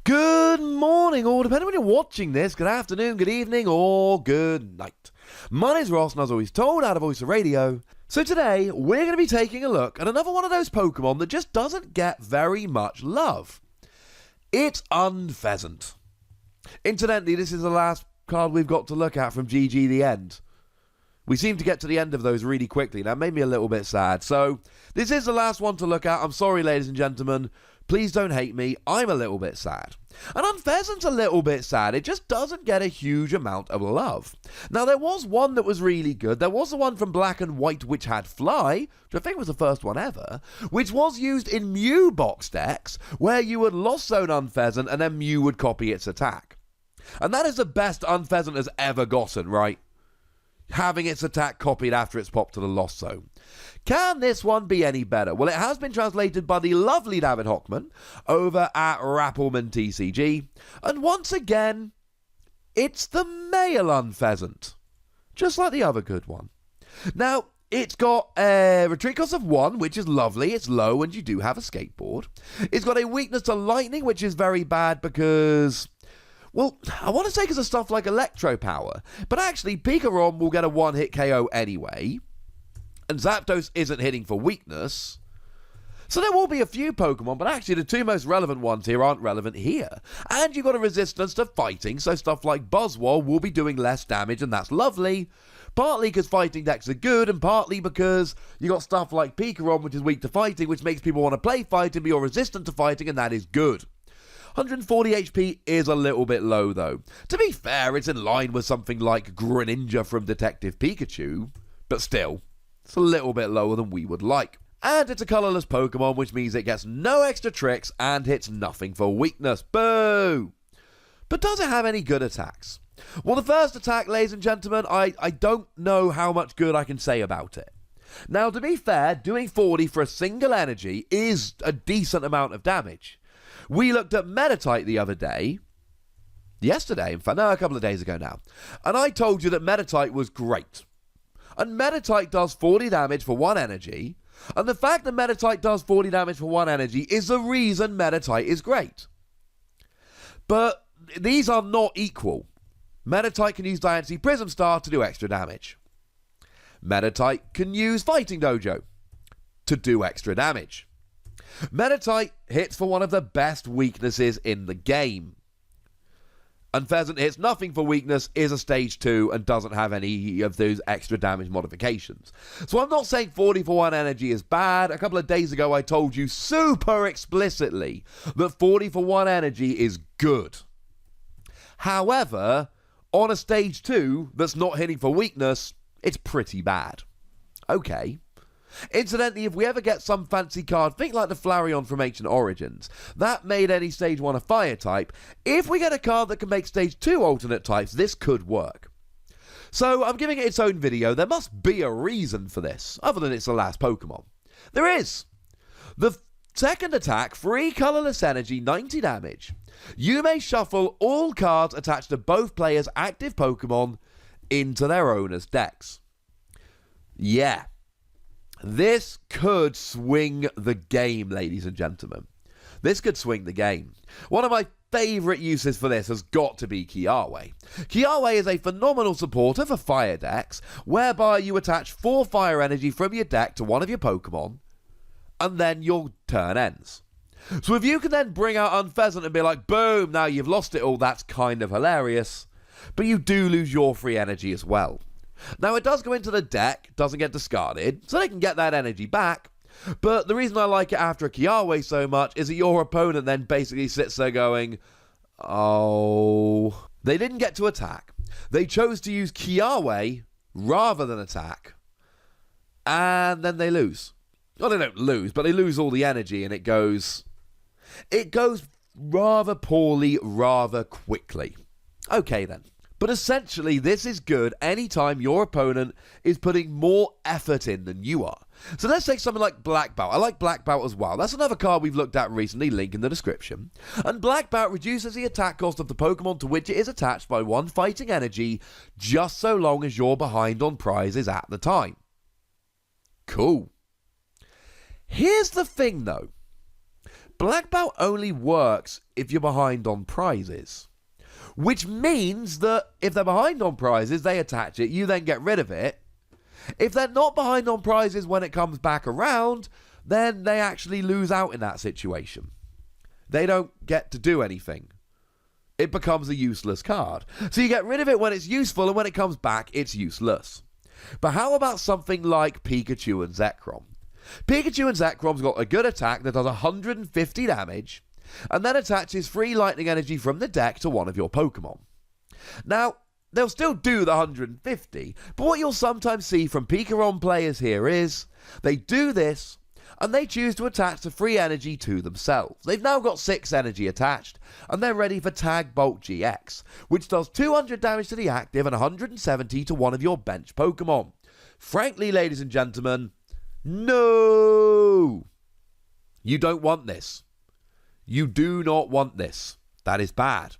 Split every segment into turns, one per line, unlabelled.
Good morning, or depending when you're watching this, good afternoon, good evening, or good night. My name's Ross, and as always told, out of Voice of Radio. So today, we're going to be taking a look at another one of those Pokemon that just doesn't get very much love. It's Unfezant. Incidentally, this is the last card we've got to look at from GG The End. We seem to get to the end of those really quickly. That made me a little bit sad. So, this is the last one to look at. I'm sorry, ladies and gentlemen. Please don't hate me. I'm a little bit sad. And Unfezant's a little bit sad. It just doesn't get a huge amount of love. Now, there was one that was really good. There was the one from Black and White which had Fly, which I think was the first one ever, which was used in Mew box decks, where you would Lost Zone Unfezant and then Mew would copy its attack. And that is the best Unfezant has ever gotten, right? Having its attack copied after it's popped to the Lost Zone. Can this one be any better? Well, it has been translated by the lovely David Hochmann over at Rappelman TCG. And once again, it's the male Unfezant. Just like the other good one. Now, it's got a retreat cost of 1, which is lovely. It's low and you do have a skateboard. It's got a weakness to lightning, which is very bad because... well, I want to say because of stuff like Electro Power, but actually Pikarom will get a one-hit KO anyway, and Zapdos isn't hitting for weakness, so there will be a few Pokemon, but actually the two most relevant ones here aren't relevant here. And you've got a resistance to fighting, so stuff like Buzzwole will be doing less damage, and that's lovely, partly because fighting decks are good, and partly because you got stuff like Pikarom, which is weak to fighting, which makes people want to play fighting, but you're resistant to fighting, and that is good. 140 HP is a little bit low, though. To be fair, it's in line with something like Greninja from Detective Pikachu, but still, it's a little bit lower than we would like. And it's a colourless Pokemon, which means it gets no extra tricks and hits nothing for weakness. Boo! But does it have any good attacks? Well, the first attack, ladies and gentlemen, I don't know how much good I can say about it. Now, to be fair, doing 40 for a single energy is a decent amount of damage. We looked at Meditite the other day, yesterday, in fact, no, a couple of days ago now, and I told you that Meditite was great. And Meditite does 40 damage for 1 energy, and the fact that Meditite does 40 damage for 1 energy is the reason Meditite is great. But these are not equal. Meditite can use Diancie Prism Star to do extra damage. Meditite can use Fighting Dojo to do extra damage. Meditite hits for one of the best weaknesses in the game. Unfezant hits nothing for weakness, is a stage 2, and doesn't have any of those extra damage modifications. So I'm not saying 40 for 1 energy is bad. A couple of days ago I told you super explicitly that 40 for 1 energy is good. However, on a stage 2 that's not hitting for weakness, it's pretty bad. Okay. Incidentally, if we ever get some fancy card, think like the Flareon from Ancient Origins, that made any stage 1 a fire type. If we get a card that can make stage 2 alternate types, this could work. So I'm giving it its own video. There must be a reason for this, other than it's the last Pokemon. There is. The second attack, free colourless energy, 90 damage. You may shuffle all cards attached to both players' active Pokemon into their owners' decks. Yeah. This could swing the game, ladies and gentlemen. This could swing the game. One of my favourite uses for this has got to be Kiawe. Kiawe is a phenomenal supporter for fire decks, whereby you attach 4 fire energy from your deck to one of your Pokemon, and then your turn ends. So if you can then bring out Unfezant and be like, boom, now you've lost it all, that's kind of hilarious. But you do lose your free energy as well. Now, it does go into the deck, doesn't get discarded, so they can get that energy back. But the reason I like it after a Kiawe so much is that your opponent then basically sits there going, oh, they didn't get to attack. They chose to use Kiawe rather than attack. And then they lose. Well, they don't lose, but they lose all the energy, and it goes rather poorly, rather quickly. Okay, then. But essentially, this is good anytime your opponent is putting more effort in than you are. So let's take something like Black Belt. I like Black Belt as well. That's another card we've looked at recently, link in the description. And Black Belt reduces the attack cost of the Pokemon to which it is attached by 1 fighting energy, just so long as you're behind on prizes at the time. Cool. Here's the thing, though. Black Belt only works if you're behind on prizes. Which means that if they're behind on prizes, they attach it, you then get rid of it. If they're not behind on prizes when it comes back around, then they actually lose out in that situation. They don't get to do anything. It becomes a useless card. So you get rid of it when it's useful, and when it comes back, it's useless. But how about something like Pikachu and Zekrom? Pikachu and Zekrom's got a good attack that does 150 damage, and then attaches free lightning energy from the deck to one of your Pokemon. Now, they'll still do the 150, but what you'll sometimes see from Pikarom players here is they do this, and they choose to attach the free energy to themselves. They've now got 6 energy attached, and they're ready for Tag Bolt GX, which does 200 damage to the active and 170 to one of your bench Pokemon. Frankly, ladies and gentlemen, no! You don't want this. You do not want this. That is bad.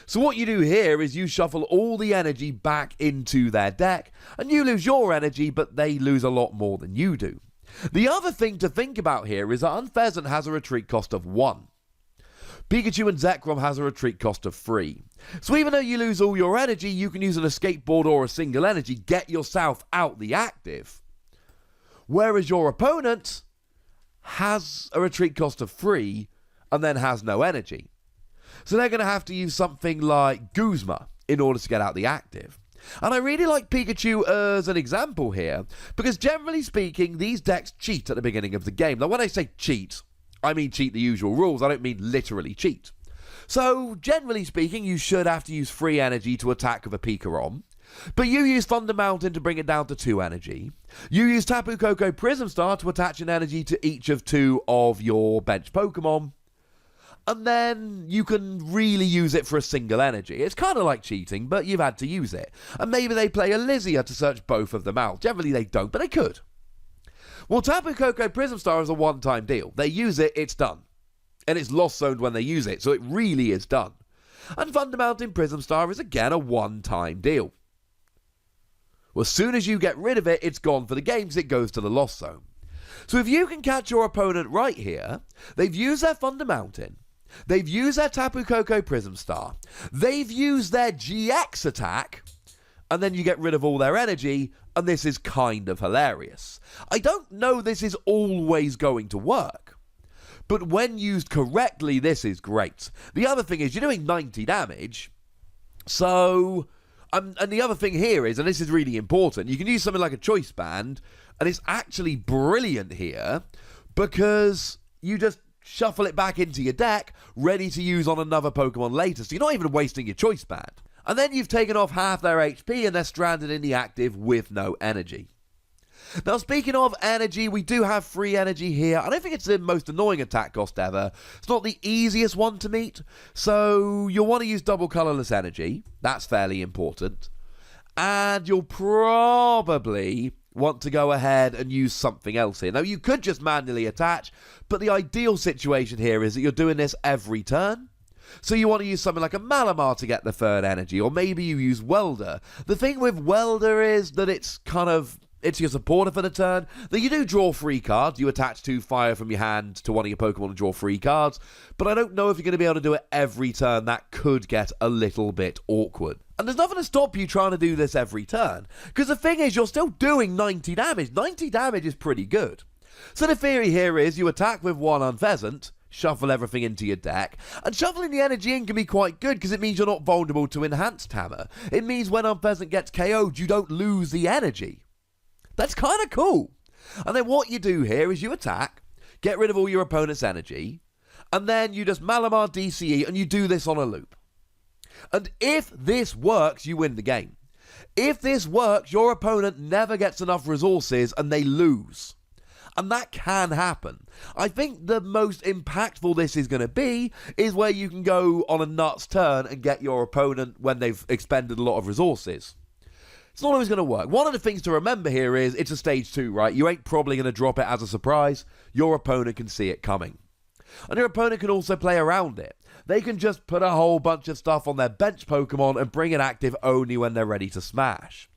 So what you do here is you shuffle all the energy back into their deck, and you lose your energy, but they lose a lot more than you do. The other thing to think about here is that Unfezant has a retreat cost of 1. Pikachu and Zekrom has a retreat cost of 3. So even though you lose all your energy, you can use an escape board or a single energy, get yourself out the active. Whereas your opponent has a retreat cost of 3 and then has no energy. So they're going to have to use something like Guzma in order to get out the active. And I really like Pikachu as an example here, because generally speaking, these decks cheat at the beginning of the game. Now, when I say cheat, I mean cheat the usual rules. I don't mean literally cheat. So, generally speaking, you should have to use free energy to attack with a Pikarom. But you use Thunder Mountain to bring it down to 2 energy. You use Tapu Koko Prism Star to attach an energy to each of 2 of your bench Pokemon. And then you can really use it for a single energy. It's kind of like cheating, but you've had to use it. And maybe they play a Lizia to search both of them out. Generally they don't, but they could. Well, Tapu Koko Prism Star is a one-time deal. They use it, it's done. And it's lost zoned when they use it, so it really is done. And Thunder Mountain Prism Star is again a one-time deal. Well, as soon as you get rid of it, it's gone for the game because it goes to the lost zone. So if you can catch your opponent right here, they've used their Thunder Mountain, they've used their Tapu Koko Prism Star, they've used their GX attack, and then you get rid of all their energy, and this is kind of hilarious. I don't know this is always going to work, but when used correctly, this is great. The other thing is, you're doing 90 damage, so... and the other thing here is, and this is really important, you can use something like a Choice Band, and it's actually brilliant here, because you just shuffle it back into your deck, ready to use on another Pokemon later, so you're not even wasting your Choice Band. And then you've taken off half their HP, and they're stranded in the active with no energy. Now, speaking of energy, we do have free energy here. I don't think it's the most annoying attack cost ever. It's not the easiest one to meet, so you'll want to use double colorless energy. That's fairly important. And you'll probably want to go ahead and use something else here. Now, you could just manually attach, but the ideal situation here is that you're doing this every turn. So you want to use something like a Malamar to get the third energy, or maybe you use Welder. The thing with Welder is that it's your supporter for the turn. That you do draw 3 cards. You attach 2 fire from your hand to one of your Pokemon and draw 3 cards. But I don't know if you're going to be able to do it every turn. That could get a little bit awkward. And there's nothing to stop you trying to do this every turn. Because the thing is, you're still doing 90 damage. 90 damage is pretty good. So the theory here is you attack with 1 Unfezant, shuffle everything into your deck, and shuffling the energy in can be quite good because it means you're not vulnerable to Enhanced Hammer. It means when Unfezant gets KO'd, you don't lose the energy. That's kind of cool. And then what you do here is you attack, get rid of all your opponent's energy, and then you just Malamar DCE, and you do this on a loop. And if this works, you win the game. If this works, your opponent never gets enough resources and they lose. And that can happen. I think the most impactful this is going to be is where you can go on a nuts turn and get your opponent when they've expended a lot of resources. It's not always going to work. One of the things to remember here is it's a stage 2, right? You ain't probably going to drop it as a surprise. Your opponent can see it coming. And your opponent can also play around it. They can just put a whole bunch of stuff on their bench Pokemon and bring it active only when they're ready to smash.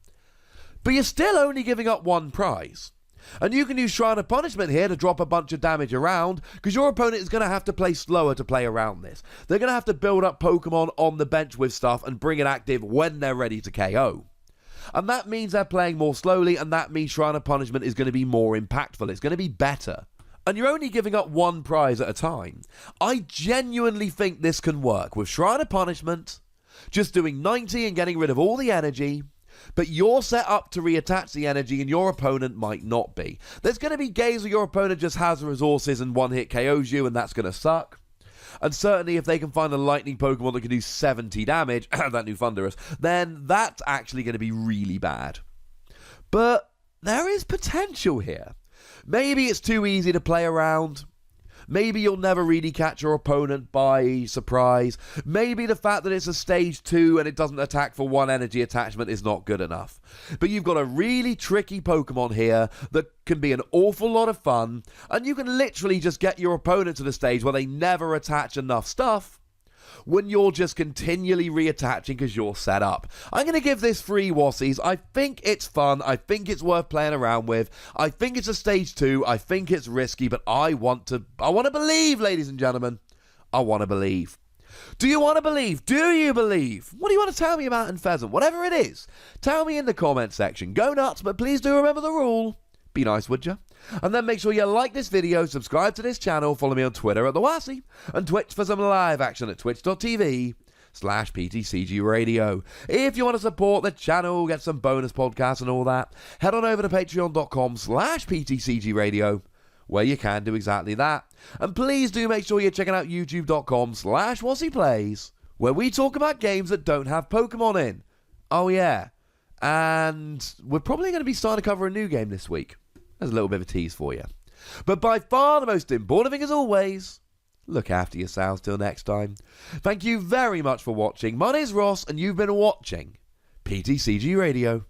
But you're still only giving up 1 prize. And you can use Shrine of Punishment here to drop a bunch of damage around, because your opponent is going to have to play slower to play around this. They're going to have to build up Pokemon on the bench with stuff and bring it active when they're ready to KO. And that means they're playing more slowly, and that means Shrine of Punishment is going to be more impactful. It's going to be better. And you're only giving up one prize at a time. I genuinely think this can work with Shrine of Punishment, just doing 90 and getting rid of all the energy, but you're set up to reattach the energy and your opponent might not be. There's going to be games where your opponent just has the resources and one-hit KOs you, and that's going to suck. And certainly if they can find a lightning Pokemon that can do 70 damage, that new Thunderous, then that's actually going to be really bad. But there is potential here. Maybe it's too easy to play around. Maybe you'll never really catch your opponent by surprise. Maybe the fact that it's a stage 2 and it doesn't attack for one energy attachment is not good enough. But you've got a really tricky Pokemon here that can be an awful lot of fun, and you can literally just get your opponent to the stage where they never attach enough stuff when you're just continually reattaching because you're set up. I'm going to give this 3 Wassies. I think it's fun. I think it's worth playing around with. I think it's a stage 2. I think it's risky, but I want to believe, ladies and gentlemen. I want to believe. Do you want to believe? Do you believe? What do you want to tell me about Unfezant? Whatever it is, tell me in the comment section. Go nuts, but please do remember the rule. Be nice, would you? And then make sure you like this video, subscribe to this channel, follow me on Twitter at The Wassie, and Twitch for some live action at twitch.tv/PTCGRadio. If you want to support the channel, get some bonus podcasts and all that, head on over to patreon.com/PTCGRadio, where you can do exactly that. And please do make sure you're checking out youtube.com/WassiePlays, where we talk about games that don't have Pokemon in. Oh yeah. And we're probably going to be starting to cover a new game this week. There's a little bit of a tease for you. But by far the most important thing, as always, look after yourselves till next time. Thank you very much for watching. My name's Ross, and you've been watching PTCG Radio.